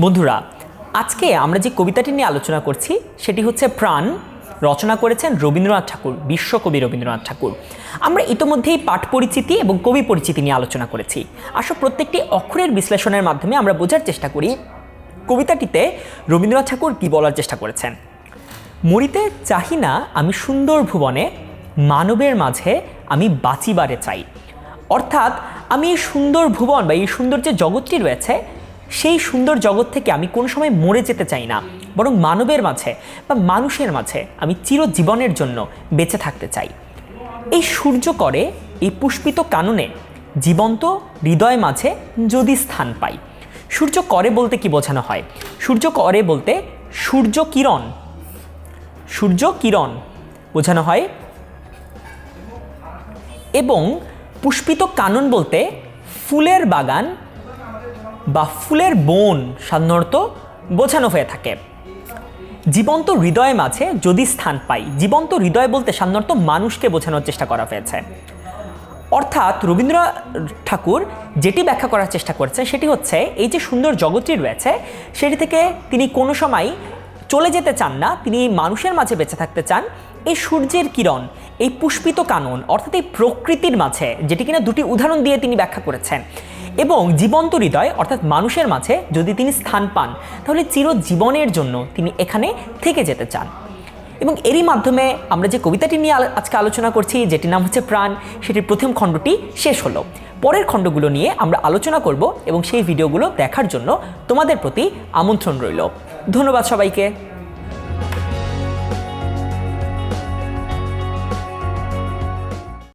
বন্ধুরা, আজকে আমরা যে কবিতাটি নিয়ে আলোচনা করছি সেটি হচ্ছে প্রাণ। রচনা করেছেন রবীন্দ্রনাথ ঠাকুর, বিশ্বকবি রবীন্দ্রনাথ ঠাকুর। আমরা ইতোমধ্যেই পাঠ পরিচিতি এবং কবি পরিচিতি নিয়ে আলোচনা করেছি। আসলে প্রত্যেকটি অক্ষরের বিশ্লেষণের মাধ্যমে আমরা বোঝার চেষ্টা করি কবিতাটিতে রবীন্দ্রনাথ ঠাকুর কী বলার চেষ্টা করেছেন। মরিতে চাহি না আমি সুন্দর ভুবনে, মানবের মাঝে আমি বাঁচিবারে চাই। অর্থাৎ আমি এই সুন্দর ভুবন বা এই সুন্দর যে জগৎটি রয়েছে, সেই সুন্দর জগৎ থেকে আমি কোনো সময় মরে যেতে চাই না, বরং মানবের মাঝে বা মানুষের মাঝে আমি চিরজীবনের জন্য বেঁচে থাকতে চাই। এই সূর্য করে এই পুষ্পিত কাননে জীবন্ত হৃদয় মাঝে যদি স্থান পাই। সূর্য করে বলতে কি বোঝানো হয়? সূর্য করে বলতে সূর্য কিরণ বোঝানো হয়, এবং পুষ্পিত কানন বলতে ফুলের বাগান বা ফুলের বন সাধারণত বোঝানো হয়ে থাকে। জীবন্ত হৃদয় মাঝে যদি স্থান পাই, জীবন্ত হৃদয় বলতে সাধারণত মানুষকে বোঝানোর চেষ্টা করা হয়েছে। অর্থাৎ রবীন্দ্রনাথ ঠাকুর যেটি ব্যাখ্যা করার চেষ্টা করছেন সেটি হচ্ছে এই যে সুন্দর জগৎটি রয়েছে সেটি থেকে তিনি কোনো সময় চলে যেতে চান না, তিনি মানুষের মাঝে বেঁচে থাকতে চান। এই সূর্যের কিরণ, এই পুষ্পিত কানন অর্থাৎ এই প্রকৃতির মাঝে, যেটি কিনা দুটি উদাহরণ দিয়ে তিনি ব্যাখ্যা করেছেন, এবং জীবন্ত হৃদয় অর্থাৎ মানুষের মাঝে যদি তিনি স্থান পান তাহলে চিরজীবনের জন্য তিনি এখানে থেকে যেতে চান। এবং এরই মাধ্যমে আমরা যে কবিতাটি নিয়ে আজকে আলোচনা করছি, যেটির নাম হচ্ছে প্রাণ, সেটির প্রথম খণ্ডটি শেষ হলো। পরের খণ্ডগুলো নিয়ে আমরা আলোচনা করব এবং সেই ভিডিওগুলো দেখার জন্য তোমাদের প্রতি আমন্ত্রণ রইল। ধন্যবাদ সবাইকে।